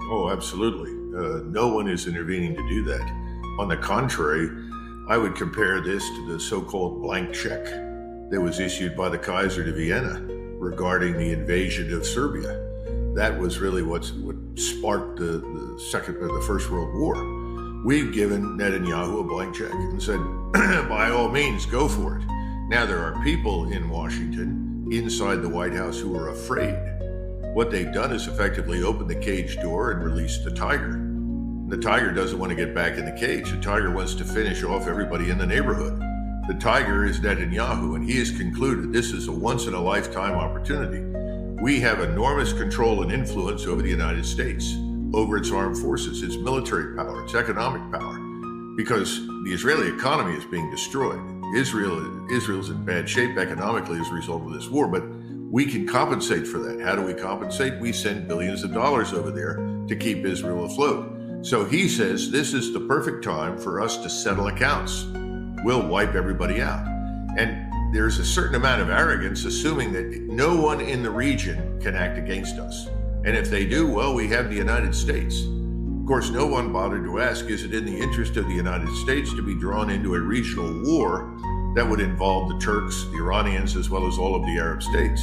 Oh, absolutely. No one is intervening to do that. On the contrary, I would compare this to the so-called blank check that was issued by the Kaiser to Vienna regarding the invasion of Serbia. That was really what sparked the First World War. We've given Netanyahu a blank check and said, by all means, go for it. Now, there are people in Washington, inside the White House, who are afraid. What they've done is effectively opened the cage door and released the tiger. The tiger doesn't want to get back in the cage. The tiger wants to finish off everybody in the neighborhood. The tiger is Netanyahu, and he has concluded this is a once-in-a-lifetime opportunity. We have enormous control and influence over the United States, over its armed forces, its military power, its economic power, because the Israeli economy is being destroyed. Israel's in bad shape economically as a result of this war, but we can compensate for that. How do we compensate? We send billions of dollars over there to keep Israel afloat. So he says this is the perfect time for us to settle accounts. We'll wipe everybody out. And there's a certain amount of arrogance assuming that no one in the region can act against us. And if they do, well, we have the United States. Of course, no one bothered to ask, is it in the interest of the United States to be drawn into a regional war that would involve the Turks, the Iranians, as well as all of the Arab states?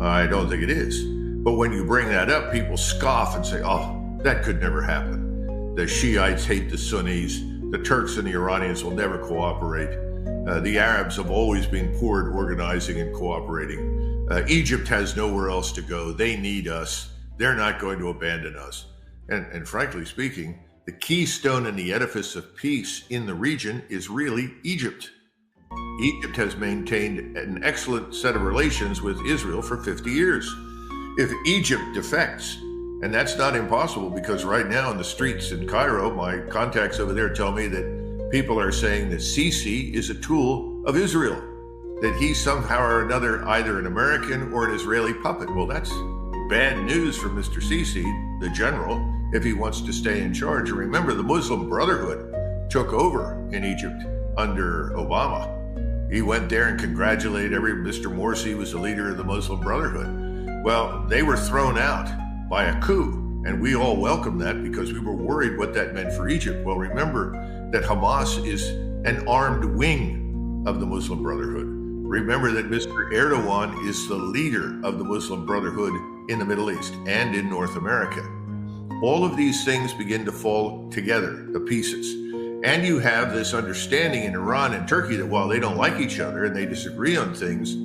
I don't think it is. But when you bring that up, people scoff and say, oh, that could never happen. The Shiites hate the Sunnis. The Turks and the Iranians will never cooperate. The Arabs have always been poor at organizing and cooperating. Egypt has nowhere else to go. They need us. They're not going to abandon us. And frankly speaking, the keystone in the edifice of peace in the region is really Egypt. Egypt has maintained an excellent set of relations with Israel for 50 years. If Egypt defects, and that's not impossible because right now in the streets in Cairo, my contacts over there tell me that people are saying that Sisi is a tool of Israel, that he's somehow or another either an American or an Israeli puppet. Well, that's bad news for Mr. Sisi, the general, if he wants to stay in charge. And remember, the Muslim Brotherhood took over in Egypt under Obama. He went there and congratulated Mr. Morsi was the leader of the Muslim Brotherhood. Well, they were thrown out by a coup, and we all welcomed that because we were worried what that meant for Egypt. Well, remember that Hamas is an armed wing of the Muslim Brotherhood. Remember that Mr. Erdogan is the leader of the Muslim Brotherhood in the Middle East and in North America. All of these things begin to fall together, the pieces. And you have this understanding in Iran and Turkey that while they don't like each other and they disagree on things,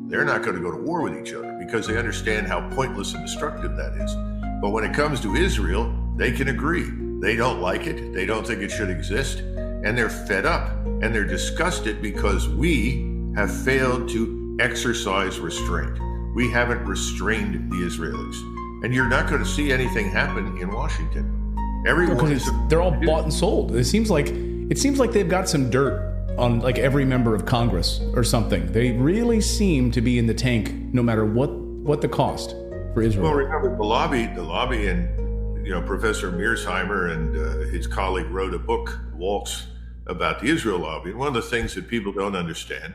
they're not going to go to war with each other because they understand how pointless and destructive that is. But when it comes to Israel, they can agree. They don't like it. They don't think it should exist. And they're fed up and they're disgusted because we have failed to exercise restraint. We haven't restrained the Israelis. And you're not going to see anything happen in Washington. They're all bought and sold. It seems like they've got some dirt on like every member of Congress or something. They really seem to be in the tank no matter what the cost for Israel. Well, remember the lobby and Professor Mearsheimer and his colleague wrote a book, Waltz, about the Israel lobby. And one of the things that people don't understand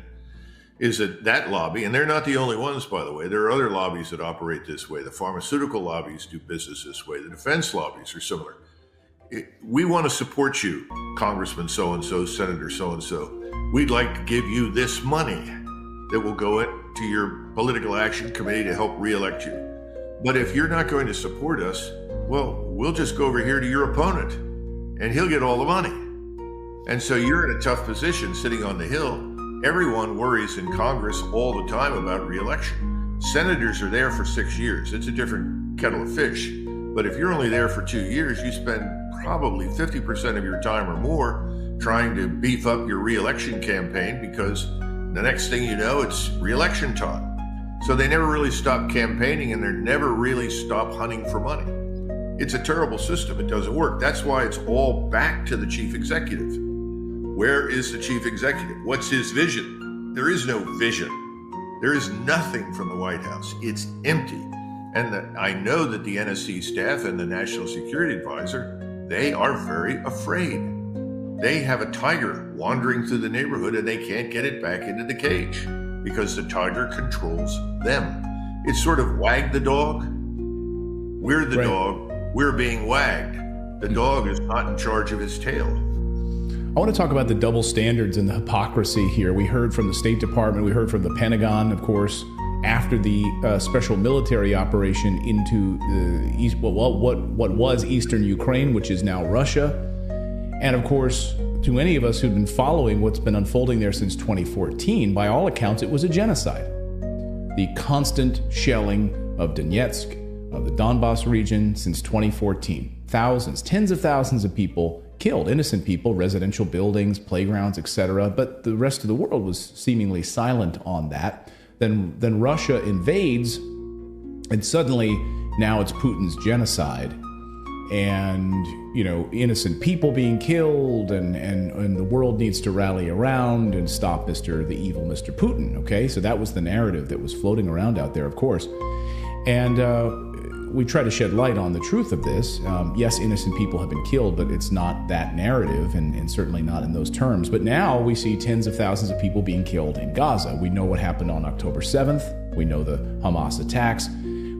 is that lobby, and they're not the only ones, by the way, there are other lobbies that operate this way. The pharmaceutical lobbies do business this way. The defense lobbies are similar. We want to support you, Congressman so-and-so, Senator so-and-so. We'd like to give you this money that will go into your political action committee to help reelect you. But if you're not going to support us, well, we'll just go over here to your opponent and he'll get all the money. And so you're in a tough position sitting on the Hill. Everyone worries in Congress all the time about reelection. Senators are there for 6 years. It's a different kettle of fish. But if you're only there for 2 years, you spend probably 50% of your time or more trying to beef up your reelection campaign because the next thing you know, it's reelection time. So they never really stop campaigning and they never really stop hunting for money. It's a terrible system. It doesn't work. That's why it's all back to the chief executive. Where is the chief executive? What's his vision? There is no vision. There is nothing from the White House. It's empty. And I know that the NSC staff and the National Security Advisor, they are very afraid. They have a tiger wandering through the neighborhood and they can't get it back into the cage because the tiger controls them. It's sort of wag the dog. We're the dog. We're being wagged. The dog is not in charge of his tail. I want to talk about the double standards and the hypocrisy here. We heard from the State Department, we heard from the Pentagon, of course, after the special military operation into what was eastern Ukraine, which is now Russia. And of course, to any of us who've been following what's been unfolding there since 2014, by all accounts, it was a genocide. The constant shelling of Donetsk, of the Donbass region since 2014. Thousands, tens of thousands of people killed, innocent people, residential buildings, playgrounds, etc. But the rest of the world was seemingly silent on that. Then Russia invades, and suddenly now it's Putin's genocide. And, you know, innocent people being killed, and the world needs to rally around and stop the evil Mr. Putin, okay? So that was the narrative that was floating around out there, of course. And we try to shed light on the truth of this. Yes, innocent people have been killed, but it's not that narrative, and certainly not in those terms. But now we see tens of thousands of people being killed in Gaza. We know what happened on October 7th. We know the Hamas attacks.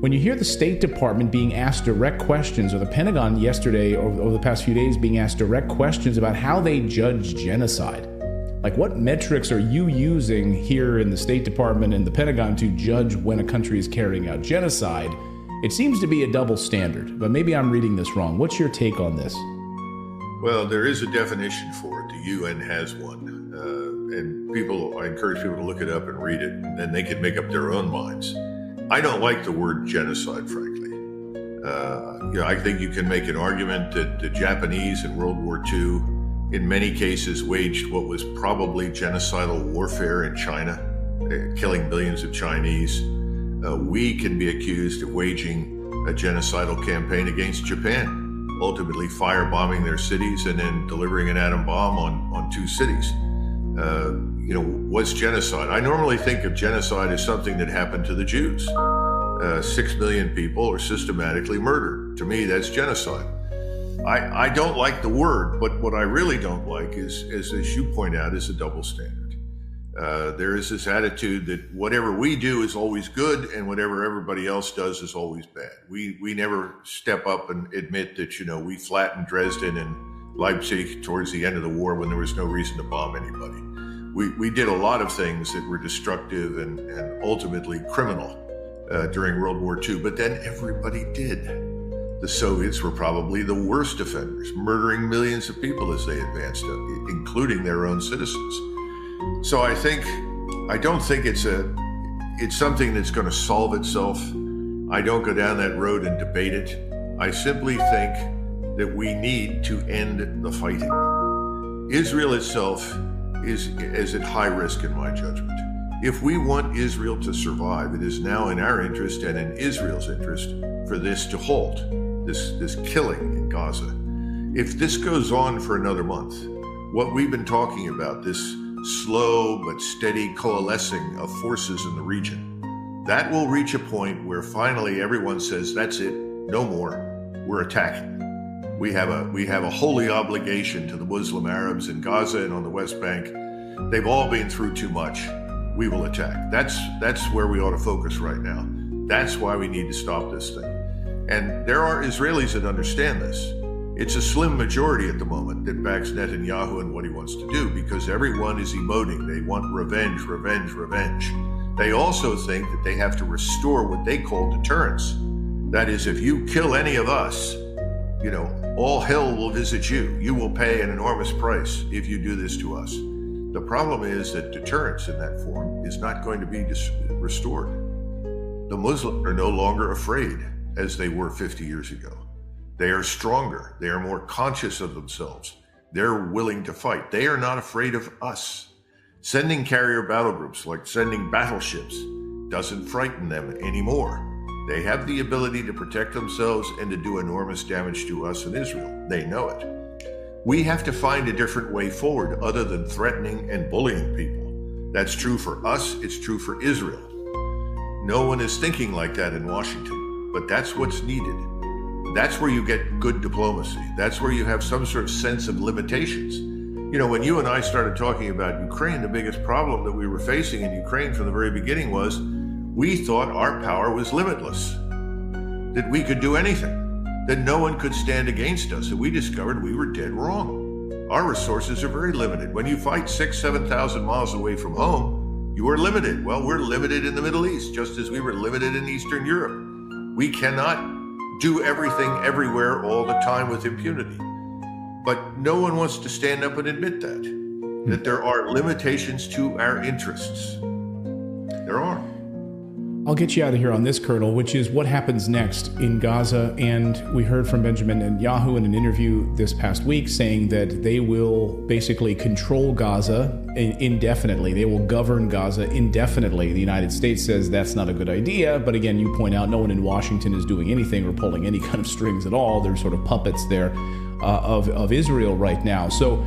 When you hear the State Department being asked direct questions, or the Pentagon yesterday, or over the past few days, being asked direct questions about how they judge genocide, like what metrics are you using here in the State Department and the Pentagon to judge when a country is carrying out genocide? It seems to be a double standard, but maybe I'm reading this wrong. What's your take on this? Well, there is a definition for it. The UN has one. And I encourage people to look it up and read it, and then they can make up their own minds. I don't like the word genocide, frankly. I think you can make an argument that the Japanese in World War II, in many cases, waged what was probably genocidal warfare in China, killing millions of Chinese. We can be accused of waging a genocidal campaign against Japan, ultimately firebombing their cities and then delivering an atom bomb on two cities. Was genocide. I normally think of genocide as something that happened to the Jews. 6 million people are systematically murdered. To me, that's genocide. I don't like the word, but what I really don't like is, as you point out, is a double standard. There is this attitude that whatever we do is always good and whatever everybody else does is always bad. We never step up and admit that, we flattened Dresden and Leipzig towards the end of the war when there was no reason to bomb anybody. We did a lot of things that were destructive and ultimately criminal during World War II, but then everybody did. The Soviets were probably the worst offenders, murdering millions of people as they advanced, including their own citizens. So I don't think it's something that's going to solve itself. I don't go down that road and debate it. I simply think that we need to end the fighting. Israel itself is at high risk in my judgment. If we want Israel to survive, it is now in our interest and in Israel's interest for this to halt, this killing in Gaza. If this goes on for another month, what we've been talking about, this slow but steady coalescing of forces in the region, that will reach a point where finally everyone says, that's it, no more, we're attacking. We have a holy obligation to the Muslim Arabs in Gaza and on the West Bank. They've all been through too much. We will attack. That's where we ought to focus right now. That's why we need to stop this thing. And there are Israelis that understand this. It's a slim majority at the moment that backs Netanyahu and what he wants to do, because everyone is emoting. They want revenge, revenge, revenge. They also think that they have to restore what they call deterrence. That is, if you kill any of us, all hell will visit you. You will pay an enormous price if you do this to us. The problem is that deterrence in that form is not going to be restored. The Muslims are no longer afraid as they were 50 years ago. They are stronger. They are more conscious of themselves. They're willing to fight. They are not afraid of us. Sending carrier battle groups, like sending battleships, doesn't frighten them anymore. They have the ability to protect themselves and to do enormous damage to us in Israel. They know it. We have to find a different way forward other than threatening and bullying people. That's true for us. It's true for Israel. No one is thinking like that in Washington, but that's what's needed. That's where you get good diplomacy. That's where you have some sort of sense of limitations. When you and I started talking about Ukraine, the biggest problem that we were facing in Ukraine from the very beginning was we thought our power was limitless, that we could do anything, that no one could stand against us, and we discovered we were dead wrong. Our resources are very limited. When you fight 6,000, 7,000 miles away from home, you are limited. Well, we're limited in the Middle East, just as we were limited in Eastern Europe. We cannot do everything everywhere all the time with impunity. But no one wants to stand up and admit that there are limitations to our interests. There are. I'll get you out of here on this, Colonel, which is what happens next in Gaza. And we heard from Benjamin Netanyahu in an interview this past week saying that they will basically control Gaza indefinitely. They will govern Gaza indefinitely. The United States says that's not a good idea. But again, you point out no one in Washington is doing anything or pulling any kind of strings at all. They're sort of puppets there of Israel right now. So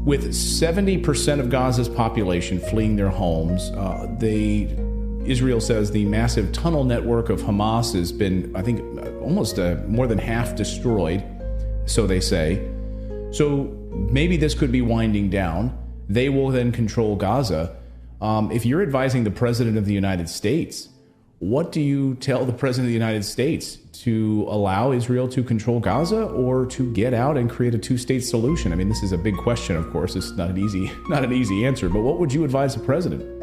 with 70% of Gaza's population fleeing their homes, Israel says the massive tunnel network of Hamas has been, I think, almost more than half destroyed, so they say. So maybe this could be winding down. They will then control Gaza. If you're advising the President of the United States, what do you tell the President of the United States? To allow Israel to control Gaza or to get out and create a two-state solution? I mean, this is a big question, of course. It's not an easy answer, but what would you advise the President?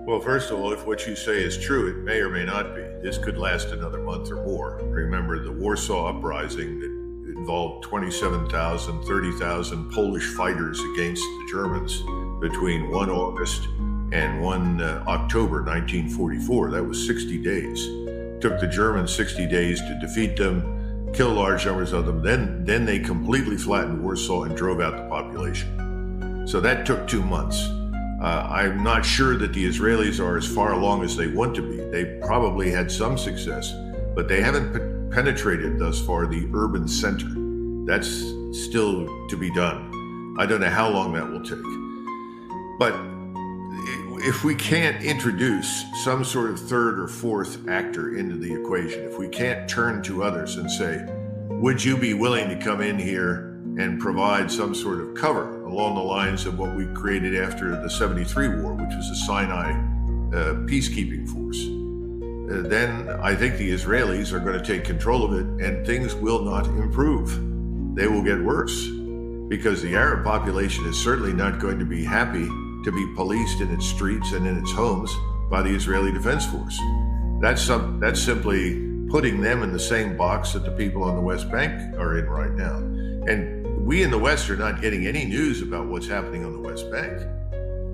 Well, first of all, if what you say is true, it may or may not be. This could last another month or more. Remember the Warsaw Uprising that involved 27,000, 30,000 Polish fighters against the Germans between 1 August and 1 October 1944. That was 60 days. It took the Germans 60 days to defeat them, kill large numbers of them. Then they completely flattened Warsaw and drove out the population. So that took 2 months. I'm not sure that the Israelis are as far along as they want to be. They probably had some success, but they haven't penetrated thus far the urban center. That's still to be done. I don't know how long that will take. But if we can't introduce some sort of third or fourth actor into the equation, if we can't turn to others and say, would you be willing to come in here and provide some sort of cover along the lines of what we created after the 73 war, which was a Sinai peacekeeping force, then I think the Israelis are going to take control of it and things will not improve. They will get worse because the Arab population is certainly not going to be happy to be policed in its streets and in its homes by the Israeli Defense Force. That's simply putting them in the same box that the people on the West Bank are in right now. And we in the West are not getting any news about what's happening on the West Bank.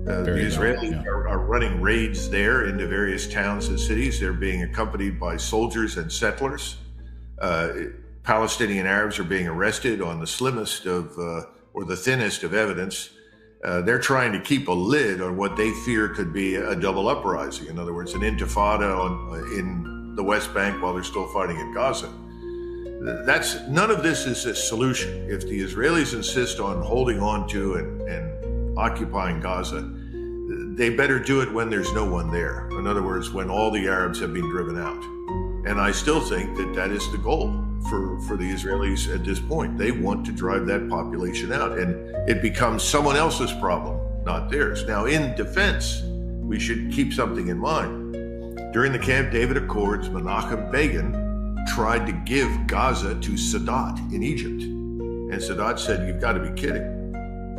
The Israelis are running raids there into various towns and cities. They're being accompanied by soldiers and settlers. Palestinian Arabs are being arrested on the slimmest of, or the thinnest of evidence. They're trying to keep a lid on what they fear could be a double uprising. In other words, an intifada in the West Bank while they're still fighting in Gaza. None of this is a solution. If the Israelis insist on holding on to and occupying Gaza, they better do it when there's no one there. In other words, when all the Arabs have been driven out. And I still think that is the goal for the Israelis at this point. They want to drive that population out, and it becomes someone else's problem, not theirs. Now, in defense, we should keep something in mind. During the Camp David Accords, Menachem Begin tried to give Gaza to Sadat in Egypt. And Sadat said, you've got to be kidding.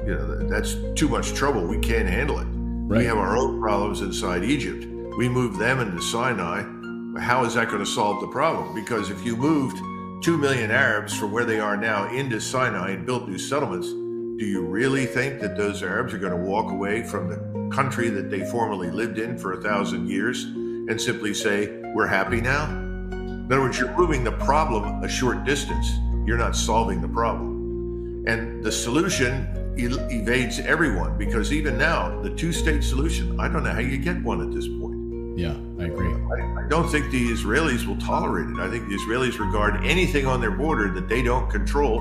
You know, that's too much trouble. We can't handle it. Right. We have our own problems inside Egypt. We moved them into Sinai. How is that going to solve the problem? Because if you moved 2 million Arabs from where they are now into Sinai and built new settlements, do you really think that those Arabs are going to walk away from the country that they formerly lived in for 1,000 years and simply say, we're happy now? In other words, you're moving the problem a short distance. You're not solving the problem. And the solution evades everyone because even now, the two-state solution, I don't know how you get one at this point. Yeah, I agree. I don't think the Israelis will tolerate it. I think the Israelis regard anything on their border that they don't control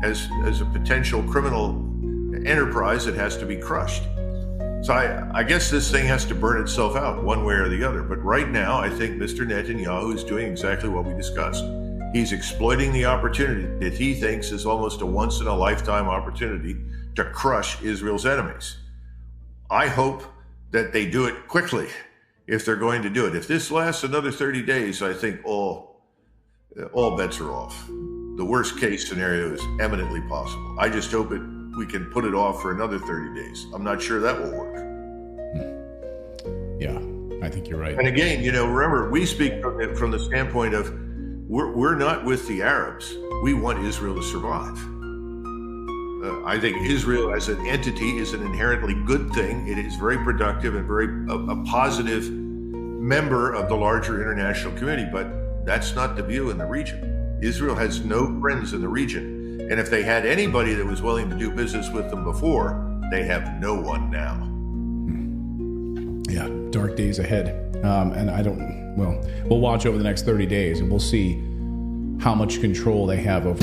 as a potential criminal enterprise that has to be crushed. So I guess this thing has to burn itself out one way or the other. But right now, I think Mr. Netanyahu is doing exactly what we discussed. He's exploiting the opportunity that he thinks is almost a once-in-a-lifetime opportunity to crush Israel's enemies. I hope that they do it quickly if they're going to do it. If this lasts another 30 days, I think all bets are off. the worst case scenario is eminently possible. I just hope we can put it off for another 30 days. I'm not sure that will work. Yeah, I think you're right. And again, remember, we speak from the standpoint of we're not with the Arabs. We want Israel to survive. I think Israel as an entity is an inherently good thing. It is very productive and a positive member of the larger international community, but that's not the view in the region. Israel has no friends in the region. And if they had anybody that was willing to do business with them before, they have no one now. Yeah, dark days ahead. And we'll watch over the next 30 days and we'll see how much control they have over